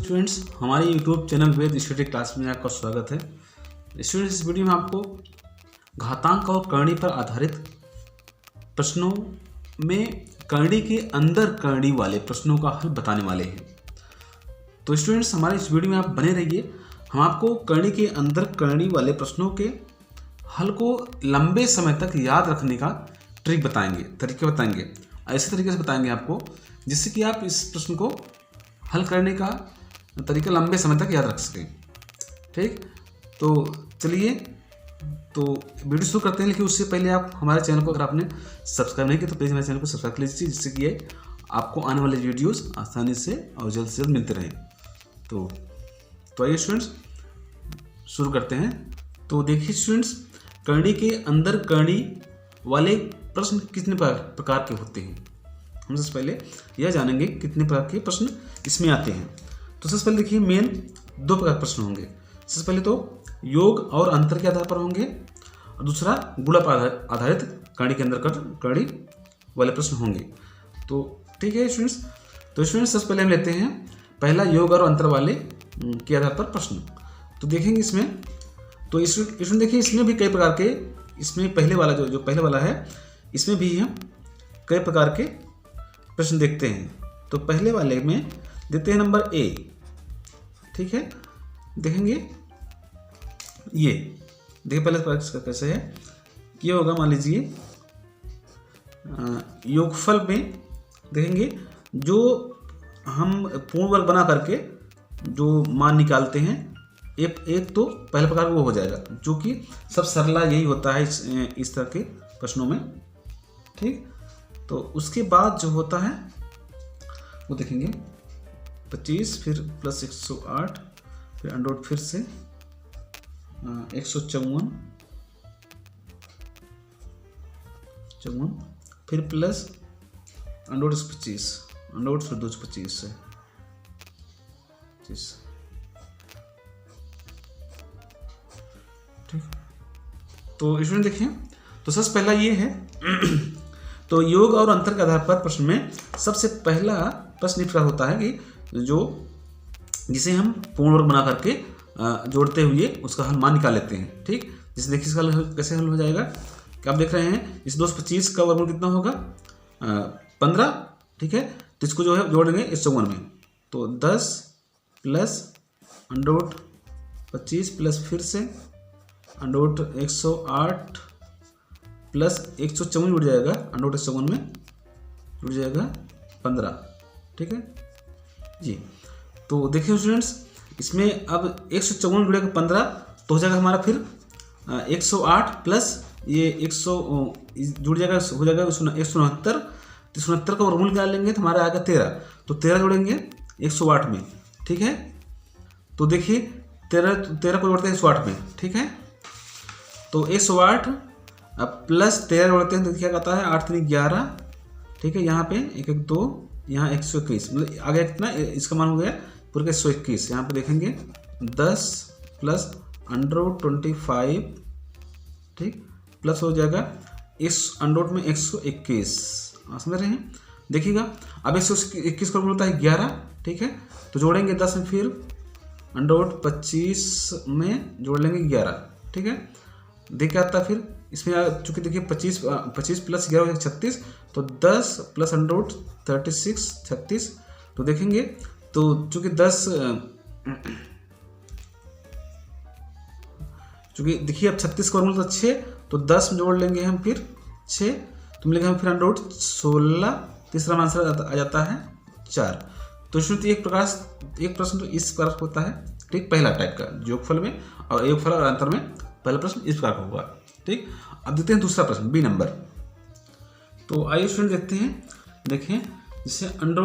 Students, हमारे YouTube channel वेद study class में आपका स्वागत है। स्टूडेंट्स, इस वीडियो में आपको घातांक और करणी पर आधारित प्रश्नों में करणी के अंदर करणी वाले प्रश्नों का हल बताने वाले हैं। तो स्टूडेंट्स, हमारे इस वीडियो में आप बने रहिए। हम आपको करणी के अंदर करणी वाले प्रश्नों के हल को लंबे समय तक याद रखने का ट्रिक बताएंगे, तरीके बताएंगे। ऐसे तरीके से बताएंगे आपको जिससे कि आप इस प्रश्न को हल करने का तरीका लंबे समय तक याद रख सकें। ठीक, तो चलिए तो वीडियो शुरू करते हैं। लेकिन उससे पहले आप हमारे चैनल को अगर आपने सब्सक्राइब नहीं किया तो प्लीज़ हमारे चैनल को सब्सक्राइब कर लीजिए, जिससे कि आपको आने वाले वीडियोस आसानी से और जल्द से जल्द मिलते रहें। तो आइए स्टूडेंट्स शुरू करते हैं। तो देखिए स्टूडेंट्स, करणी के अंदर करणी वाले प्रश्न कितने प्रकार के होते हैं। हम सबसे पहले यह जानेंगे कितने प्रकार के प्रश्न इसमें आते हैं। तो सबसे पहले देखिए, मेन दो प्रकार के प्रश्न होंगे। सबसे पहले तो योग और अंतर के आधार पर होंगे, और दूसरा गुणा पर आधारित करणी के अंदर करणी वाले प्रश्न होंगे। तो ठीक है स्टूडेंट्स, सबसे पहले हम लेते हैं पहला योग और अंतर वाले के आधार पर प्रश्न। तो देखेंगे इसमें, तो इसमें देखिए इसमें भी कई प्रकार के, इसमें पहले वाला जो पहले वाला है, इसमें भी हम कई प्रकार के प्रश्न देखते हैं। तो पहले वाले में देते हैं नंबर ए। ठीक है, देखेंगे ये देखिए पहले इसका कैसे है कि होगा। मान लीजिए योगफल में देखेंगे जो हम पूर्ण वर्ग बना करके जो मान निकालते हैं, एक तो पहले प्रकार वो हो जाएगा, जो कि सब सरला यही होता है इस तरह के प्रश्नों में। ठीक, तो उसके बाद जो होता है वो देखेंगे 25 फिर प्लस 108 फिर अंडर फिर से 154 फिर प्लस अंडर 25 अंडर फिर 225 से 25। ठीक, तो इसमें देखिए, तो सबसे पहला ये है तो योग और अंतर के आधार पर प्रश्न में सबसे पहला प्रश्न इस प्रकार होता है कि जिसे हम पूर्ण वर्ग बना करके जोड़ते हुए उसका हल मान निकाल लेते हैं। ठीक, जिसे देखिए इसका हल कैसे हल हो जाएगा कि आप देख रहे हैं इस 225 का वर्गमूल कितना होगा 15। ठीक है, तो इसको जो है जोड़ेंगे इस 54 में, तो 10 प्लस अंडर 25 प्लस फिर से अंडर 108 प्लस 154 जुड़ जाएगा, अंडर 154 में जुड़ जाएगा 15। ठीक है जी, तो देखिए स्टूडेंट्स, इसमें अब 154 जुड़ेगा 15, तो हो जाएगा हमारा फिर 108 प्लस ये 100 जुड़ जाएगा, हो जाएगा 169। तो 169 का वर्गमूल क्या लेंगे तो हमारा आएगा 13, तो 13 जोड़ेंगे 108 में। ठीक है, तो देखिए 13 को जोड़ते हैं 108 में। ठीक है, तो 108 अब प्लस 13 जोड़ते हैं तो क्या कहता है 8 3 11। ठीक है, यहाँ पे 1 1 2, यहाँ 121, मतलब आगे कितना इसका मान हो गया पूरे का 121। यहाँ पे देखेंगे 10 प्लस अंडर 25। ठीक, प्लस हो जाएगा इस अंडर में 121। समझ रहे हैं, देखिएगा अब 121 का होता है 11। ठीक है, तो जोड़ेंगे 10 में, फिर अंडर 25 में जोड़ लेंगे 11। ठीक है, देखिए आता फिर इसमें चूंकि देखिए 25 प्लस 11 36, तो 10 प्लस अंडर 36 36। तो देखेंगे तो चूंकि 10 चूंकि देखिए अब 36 का वर्गमूल तो 6, तो 10 में जोड़ लेंगे हम फिर 6, तो मिलेगा हम फिर अंडर 16, तीसरा आंसर आ जाता है 4। तो इसमें तो एक प्रश्न तो इस प्रकार होता है। ठीक, पहला टाइप का योगफल में, और योगफल और अंतर में पहला प्रश्न इस प्रकार का होगा। ठीक, अब देखते हैं दूसरा प्रश्न बी नंबर। तो आइए स्टूडेंट देखते हैं, देखें जैसे अंडर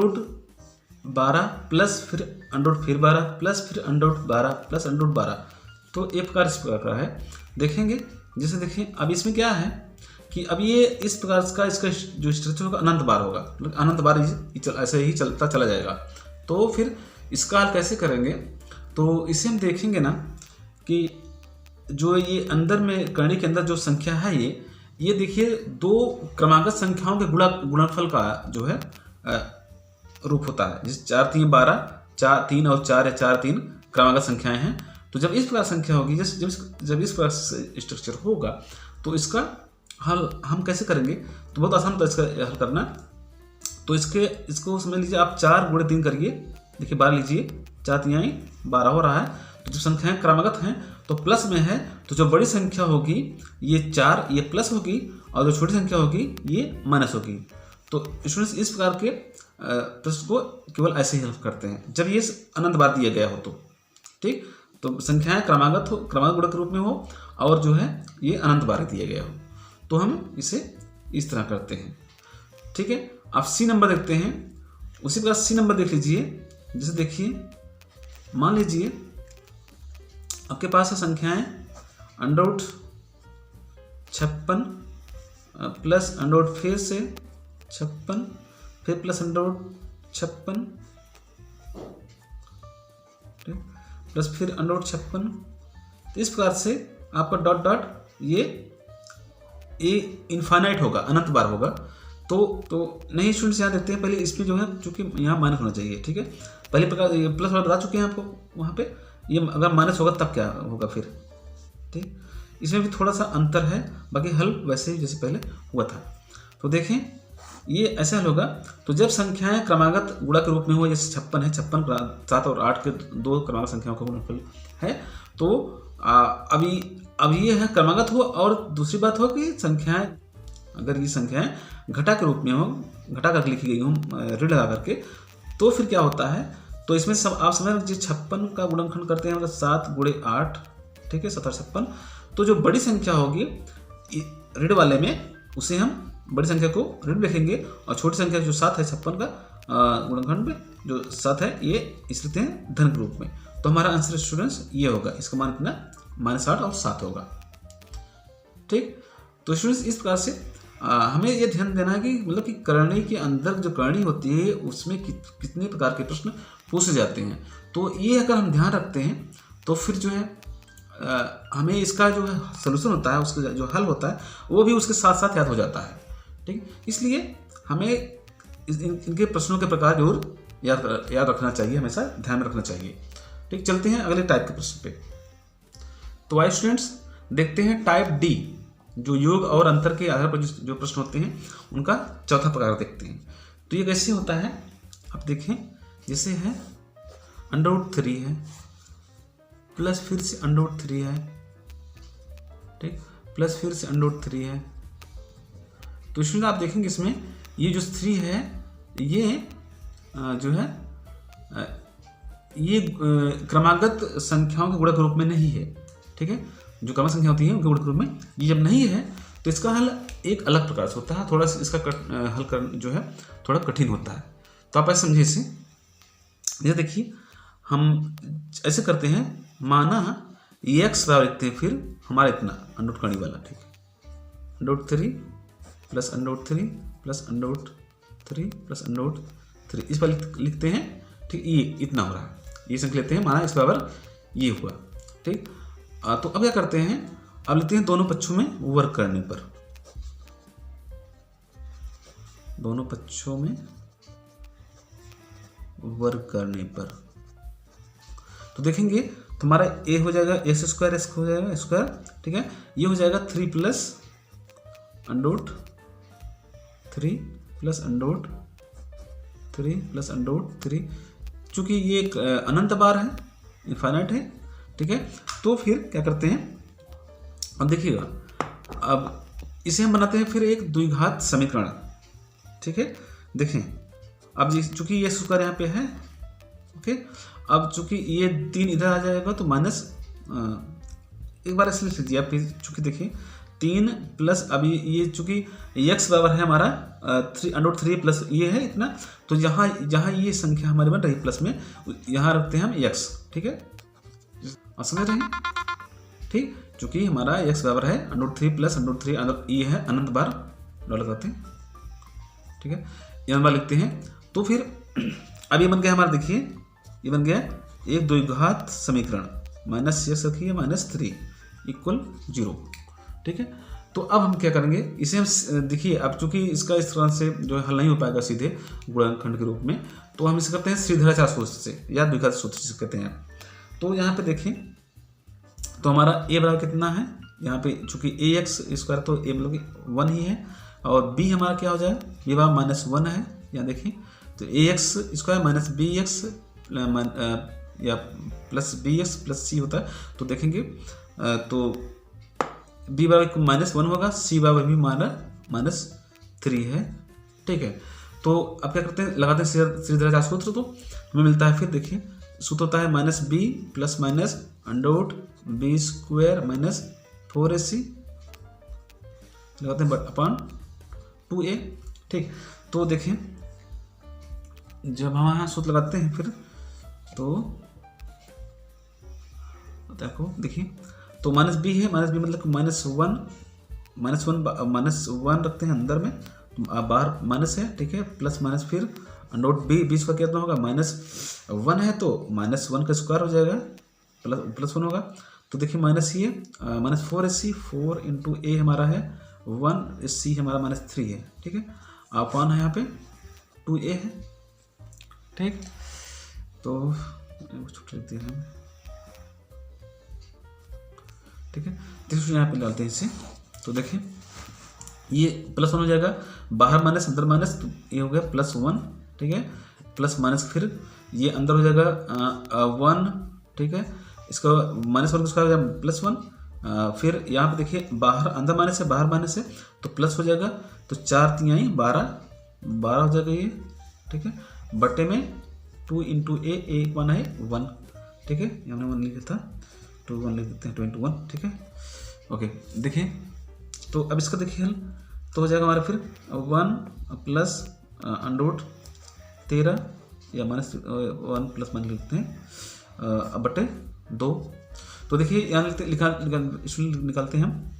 12 प्लस फिर अंडर फिर 12 प्लस फिर अंडर 12 प्लस अंडर 12। तो एक प्रकार इस प्रकार का है। देखेंगे जैसे देखें अब इसमें क्या है कि अब ये इस प्रकार का इसका जो स्ट्रक्चर होगा अनंत बार होगा, मतलब अनंत बार ऐसे ही चलता चला जाएगा। तो फिर इसका हल कैसे करेंगे, तो इसे हम देखेंगे ना कि जो ये अंदर में करणी के अंदर जो संख्या है ये देखिए दो क्रमागत संख्याओं के गुणनफल का जो है रूप होता है। जैसे 4 3 12, 3 और 4 या 4 3 क्रमागत संख्याएं हैं। तो जब इस प्रकार संख्या होगी, जब इस प्रकार स्ट्रक्चर होगा तो इसका हल हम कैसे करेंगे, तो बहुत आसान होता है इसका हल करना। तो इसको समझ लीजिए आप 4 गुणे 3 करिए, देखिए 12 लीजिए, 4 3 12 हो रहा है। तो जब संख्याएं क्रमागत हैं तो प्लस में है, तो जो बड़ी संख्या होगी ये 4 ये प्लस होगी, और जो छोटी संख्या होगी ये माइनस होगी। तो स्टूडेंट्स इस प्रकार के प्रश्न को केवल ऐसे ही हल करते हैं जब ये अनंत बार दिया गया हो तो, ठीक। तो संख्याएं क्रमागत गुणक के रूप में हो और जो है ये अनंत बार दिया गया हो, तो हम इसे इस तरह करते हैं, ठीक है। आप सी नंबर देखते हैं, उसी प्रकार सी नंबर देख लीजिए। जैसे देखिए, मान लीजिए आपके पास है संख्याएं √56 प्लस √ फिर से 56 फिर प्लस √56 प्लस फिर √56। तो इस प्रकार से आपका डॉट डॉट ये इनफाइनाइट होगा, अनंत बार होगा। तो नहीं स्टूडेंट्स यहाँ देखते हैं, पहले इसमें जो है चूंकि यहाँ माइनस होना चाहिए, ठीक है। पहले प्रकार प्लस वाला बता चुके हैं आपको वहाँ पे, ये अगर माइनस होगा तब क्या होगा फिर, ठीक। इसमें भी थोड़ा सा अंतर है, बाकी हल वैसे ही जैसे पहले हुआ था। तो देखें ये ऐसा हल होगा। तो जब संख्याएं क्रमागत गुणा के रूप में हो, जैसे 56 है, 56 7 और 8 के 2 क्रमागत संख्याओं का गुणनफल है, तो अभी ये है क्रमागत हो। और दूसरी बात हो कि संख्याएं, अगर ये संख्याएं घटा के रूप में हो, घटा करके लिखी गई हो ऋण लगा करके, तो फिर क्या होता है, तो इसमें सब आप समझ लीजिए 56 का गुणनखंड करते हैं, मतलब 7 गुणे 8, ठीक है, 57। तो जो बड़ी संख्या होगी ऋण वाले में, उसे हम बड़ी संख्या को ऋण लिखेंगे, और छोटी संख्या जो 7 है 56 का गुणनखंड में जो 7 है ये इस लेते हैं धन के रूप में। तो हमारा आंसर स्टूडेंट्स ये होगा, इसका मान कितना -8 और 7 होगा, ठीक। तो स्टूडेंट्स इस प्रकार से हमें ये ध्यान देना है कि मतलब कि करणी के अंदर जो करणी होती है उसमें कितने प्रकार के प्रश्न पूछे जाते हैं। तो ये अगर हम ध्यान रखते हैं तो फिर जो है हमें इसका जो है सलूशन होता है, उसका जो हल होता है वो भी उसके साथ साथ याद हो जाता है, ठीक। इसलिए हमें इनके प्रश्नों के प्रकार जरूर याद रखना चाहिए, हमेशा ध्यान में रखना चाहिए, ठीक। चलते हैं अगले टाइप के प्रश्न पे। तो आइए स्टूडेंट्स देखते हैं टाइप डी, जो योग और अंतर के आधार पर जो प्रश्न होते हैं उनका चौथा प्रकार देखते हैं। तो ये कैसे होता है आप देखें, जैसे है √3 है, प्लस फिर से √3 है, ठीक, प्लस फिर से √3 है। तो इसमें आप देखेंगे इसमें ये जो 3 है ये जो है ये क्रमागत संख्याओं के गुणक रूप में नहीं है, ठीक है। जो क्रमागत संख्या होती है उनके गुणक रूप में ये जब नहीं है तो इसका हल एक अलग प्रकार से होता है, थोड़ा सा इसका हल कर जो है थोड़ा कठिन होता है। तो आप ऐसे समझिए इसे, ये देखिए हम ऐसे करते हैं, माना x बराबर लिखते हैं, फिर हमारा इतना अंडोट कणी वाला, ठीक है, √3 प्लस √3 प्लस √3 प्लस √3 इस पर लिखते हैं, ठीक। ये इतना हो रहा है, ये संख्या लेते हैं, माना इस बराबर ये हुआ, ठीक। तो अब क्या करते हैं, अब लेते हैं दोनों पक्षों में वर्ग करने पर, दोनों पक्षों में वर्ग करने पर तो देखेंगे तो हमारा a हो जाएगा x² x हो जाएगा स्क्वायर, ठीक है। ये हो जाएगा 3 प्लस √3 प्लस √3 प्लस √3, चूंकि ये एक अनंत बार है, इनफाइनाइट है, ठीक है। तो फिर क्या करते हैं, अब देखिएगा, अब इसे हम बनाते हैं फिर एक द्विघात समीकरण, ठीक है। देखें अब चूंकि ये स्क्वायर यहाँ पे है, ओके। अब चूंकि ये 3 इधर आ जाएगा तो माइनस, एक बार ऐसे लिख लीजिए आप, चूंकि देखिए 3 प्लस अभी ये चूंकि x बराबर है हमारा 3 प्लस ये है इतना, तो जहाँ ये संख्या हमारी बन रही प्लस में, यहाँ रखते हैं हम x, ठीक है, आप समझ रहे हैं, ठीक। चूंकि हमारा x बराबर है √3 प्लस √3 ये है अनंत बार, डॉलर करते हैं, ठीक है, ये बार लिखते हैं। तो फिर अब ये बन गया हमारा, देखिए ये बन गया एक द्विघात समीकरण, -x रखिए -3 = 0, ठीक है। तो अब हम क्या करेंगे, इसे हम देखिए, अब चूंकि इसका इस तरह से जो है हल नहीं हो पाएगा सीधे गुणनखंड के रूप में, तो हम इसे करते हैं श्रीधराचार्य सूत्र से या द्विघात सूत्र से कहते हैं। तो यहाँ पे देखिए, तो हमारा a बराबर कितना है, यहाँ पे चूंकि ए एक्स स्क्वायर, तो a मतलब कि 1 ही है, और b हमारा क्या हो जाएगा, b बराबर -1 है। यहाँ देखिए, तो a x square minus b x या plus b x plus c होता है। तो देखेंगे तो b बराबर -1 होगा, c बराबर भी -3 है, ठीक है। तो अब क्या करते हैं, लगाते हैं श्रीधराचार्य सूत्र, तो हमें मिलता है, फिर देखिए सूत्र होता है -b plus minus √b square minus 4ac लगाते हैं अपॉन 2a, ठीक। तो देखिए जब हम यहाँ सूत्र लगाते हैं फिर, तो देखिए तो -b है, -b मतलब -1 रखते हैं अंदर में, बाहर माइनस है, ठीक है, प्लस माइनस फिर √b का कितना होगा, -1 है, तो -1 का स्क्वायर हो जाएगा, प्लस 1 होगा। तो देखिए माइनस ये -4ac, 4 इंटू a हमारा है 1, c हमारा -3 है, ठीक है, अपॉन है यहाँ पे 2a है, ठीक। तो छुट्टी लिखते हैं, ठीक है। देखिए यहाँ पे डालते हैं इसे, तो देखिए ये +1 हो जाएगा, बाहर माइनस अंदर माइनस, तो ये हो गया +1, ठीक है, प्लस माइनस फिर ये अंदर हो जाएगा 1, ठीक है, इसका -1 इसका हो जाएगा +1, फिर यहाँ पे देखिए बाहर अंदर माइनस है, बाहर माइनस है, तो प्लस हो जाएगा, तो 4 × 12 हो जाएगा ये, ठीक है, बटे में 2 इंटू a माना है 1, ठीक है, हमने 1 लिखा था, 2 1 लिख देते हैं, 2 इंटू 1, ठीक है, ओके। देखिए तो अब इसका देखिए हल, तो हो जाएगा हमारा फिर 1 प्लस √13 या -1 प्लस मान लिखते हैं बटे 2। तो देखिए यहाँ निकालते हैं हम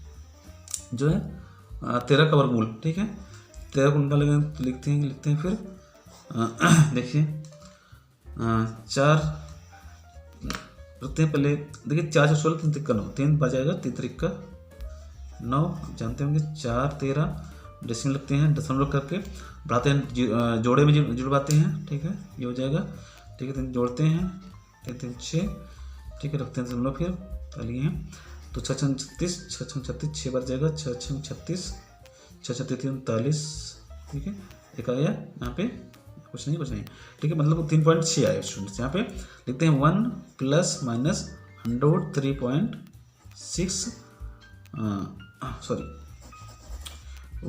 जो है 13 का वर्गमूल, ठीक है, 13 को निकालेंगे तो लिखते हैं फिर देखिए 4 रखते हैं पहले, देखिए 4 से 16 3 का 9, 3 बार जाएगा, 3 3 का 9, जानते होंगे 4 13 डेसिमल लगते हैं, दशमलव करके बढ़ाते हैं, जोड़े में जुड़वाते हैं, ठीक है, ये हो जाएगा, ठीक है, 3 जोड़ते हैं, 3 3 6, ठीक है, रखते हैं दशमलव, फिर तालिए हैं, तो 6 6 36, 6 6 36 6 बार जाएगा, 6 6 36, 6 6 39, ठीक है, एक आ गया यहाँ पे, कुछ नहीं, ठीक है, मतलब 3.6 आया स्टूडेंट्स। यहाँ पे लिखते हैं 1 plus minus √3.6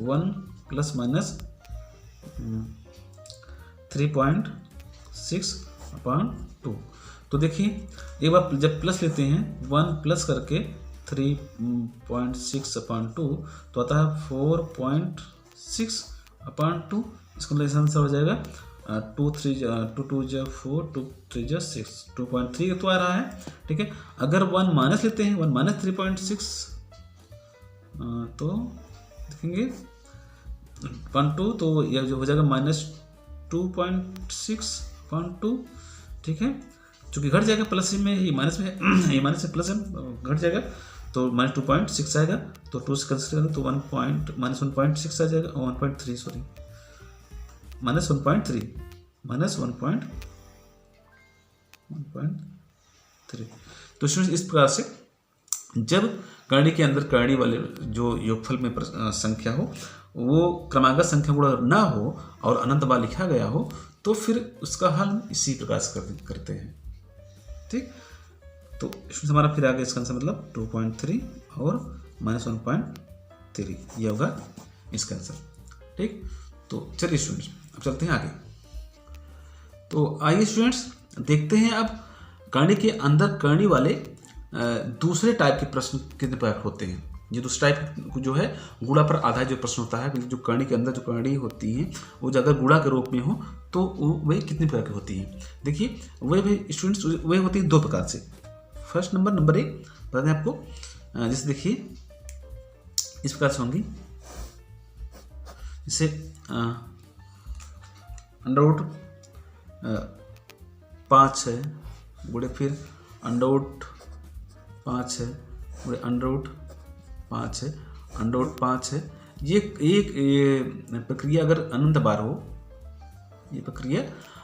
1 plus minus 3.6 upon 2। तो देखिए एक बार जब प्लस लेते हैं 1 प्लस करके 3.6 अपॉन 2, तो आता है 4.6 अपॉन 2, इसका आंसर हो जाएगा 2 3 2 2 4 2 3 6 2.3 तो आ रहा है, ठीक है। अगर 1 माइनस लेते हैं, 1 माइनस 3.6, तो देखेंगे 1 2, तो यह जो हो जाएगा -2.6/2, ठीक है, चूँकि घट जाएगा प्लस में, ये माइनस में ये माइनस से प्लस में घट जाएगा, तो -2.6 आएगा, तो 2 से कंसिडर करें तो -1.6 आ जाएगा, -1.3 सॉरी -1.3 तो इस प्रकार से जब करणी के अंदर करणी वाले जो योगफल में संख्या हो वो क्रमागत संख्या गुणा ना हो और अनंत बार लिखा गया हो, तो फिर उसका हल इसी प्रकार से करते हैं, ठीक। तो इसमें हमारा फिर आगे इसका आंसर मतलब 2.3 और -1.3 ये होगा इसका आंसर, ठीक। तो चलिए स्टूडेंट्स अब चलते हैं आगे। तो आइए स्टूडेंट्स देखते हैं अब करणी के अंदर करणी वाले दूसरे टाइप के प्रश्न कितने प्रकार होते हैं। ये दूसरा टाइप जो है गुणा पर आधारित जो प्रश्न होता है, जो करणी के अंदर जो करणी होती है वो अगर गुणा के रूप में हो तो वह कितने प्रकार की होती है। देखिए वह भी स्टूडेंट्स वह होती है 2 प्रकार से। फर्स्ट नंबर 1 बता दें आपको, जैसे देखिए इस प्रकार से होंगी, जैसे √5 है गुणे फिर √5 है गुणे √5 है अंडर रूट 5 है। ये प्रक्रिया अगर अनंत बार हो, ये प्रक्रिया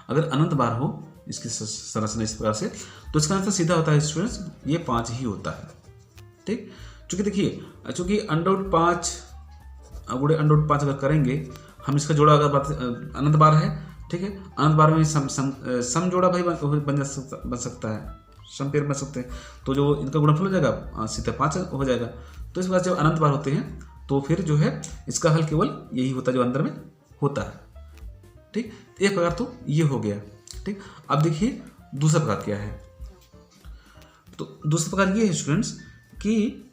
अगर अनंत बार हो, इसकी संरचना इस प्रकार से, तो इसका आंसर सीधा होता है स्टूडेंट्स, ये 5 ही होता है। ठीक, चूंकि देखिए, चूंकि अंडर रूट 5 गुणे अंडर रूट 5 अगर करेंगे हम, इसका जोड़ा अगर अनंत बार है, ठीक है, अनंत बार में सम जोड़ा भाई बन सकता है, सम पेयर बन सकते हैं, तो जो इनका गुणनफल हो जाएगा सीधा 5 हो जाएगा। तो इस प्रकार जब अनंत बार होते हैं तो फिर जो है इसका हल केवल यही होता है जो अंदर में होता है। ठीक, एक प्रकार तो ये हो गया। ठीक, अब देखिए दूसरा प्रकार क्या है। तो दूसरा प्रकार ये है स्टूडेंट्स कि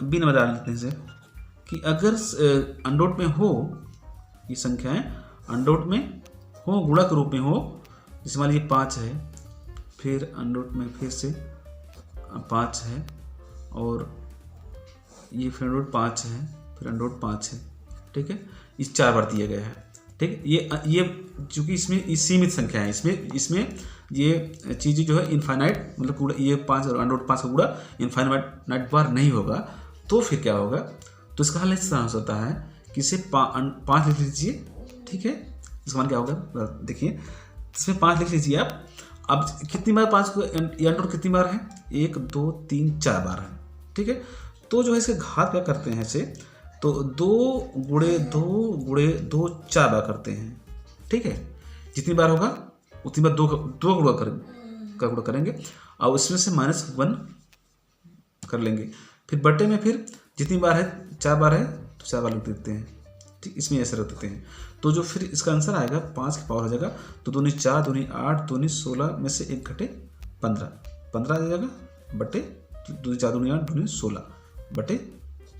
बिना बता लेते हैं से कि अगर अंडर रूट में हो, ये संख्याएं अंडर रूट में हो, गुणा के रूप में हो, जैसे मान लीजिए 5 है, फिर अंडर रूट में फिर से 5 है, और ये फिर अंडर रूट 5 है, फिर अंडर रूट 5 है। ठीक है, इस 4 बार दिया गया है। ठीक, ये चूंकि इसमें सीमित संख्या है, इसमें ये चीज़ें जो है इनफाइनाइट, मतलब ये 5 और अंडर रूट 5 का गुणा इनफाइनाइट बार नहीं होगा, तो फिर क्या होगा, तो इसका हल इस तरह से होता है कि इसे 5 लिख लीजिए। ठीक है, इसका मान क्या होगा, देखिए इसमें 5 लिख लीजिए आप। अब कितनी बार 5 को अंडर रूट कितनी बार है, 1 2 3 4 बार है। ठीक है, तो जो है इसके घात क्या करते हैं इसे, तो 2 गुणे 2 4 बार करते हैं। ठीक है, जितनी बार होगा उतनी बार 2 गुणा करेंगे, और उसमें से -1 कर लेंगे, फिर बटे में फिर जितनी बार है 4 बार है तो 4 बार लिख देते हैं। ठीक, इसमें ऐसे रख देते हैं, तो जो फिर इसका आंसर आएगा 5 की पावर हो जाएगा, तो 2 × 4 2 × 8 2 × 16 में से 1 घटे 15 आ जाएगा, बटे 2 × 4 2 × 8 2 × 16 बटे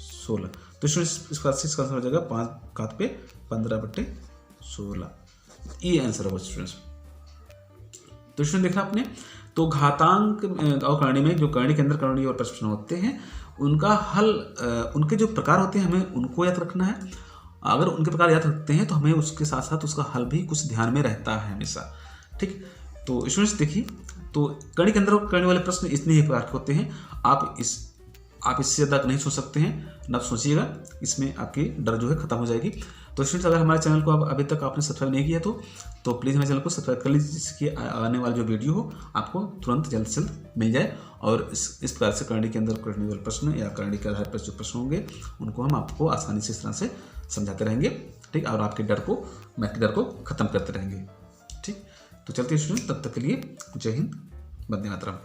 16। तो इसका आंसर हो जाएगा 5 घात पे 15/16। ये आंसर होगा स्टूडेंट्स। तो स्टूडेंट देखना आपने, तो घातांक और करणी में जो करणी के अंदर करणी और प्रश्न होते हैं, उनका हल, उनके जो प्रकार होते हैं हमें उनको याद रखना है। अगर उनके प्रकार याद रखते हैं तो हमें उसके साथ साथ उसका हल भी कुछ ध्यान में रहता है हमेशा। ठीक, तो स्टूडेंट्स देखिए, तो करणी के अंदर करणी वाले प्रश्न इतने ही प्रकार के होते हैं। आप इससे ज़्यादा नहीं सोच सकते हैं, ना सोचिएगा, इसमें आपकी डर जो है खत्म हो जाएगी। तो स्टूडेंट्स अगर हमारे चैनल को अभी तक आपने सब्सक्राइब नहीं किया तो प्लीज़ हमारे चैनल को सब्सक्राइब कर लीजिए, जिससे आने वाला जो वीडियो हो आपको तुरंत जल्द से जल्द मिल जाए। और इस प्रकार से करणी के अंदर करणी वाले प्रश्न या करणी के आधार पर जो प्रश्न होंगे उनको हम आपको आसानी से इस तरह से समझाते रहेंगे। ठीक, और आपके मैथ के डर को खत्म करते रहेंगे। ठीक, तो चलते हैं स्टूडेंट, तब तक के लिए जय हिंद, वंदे मातरम।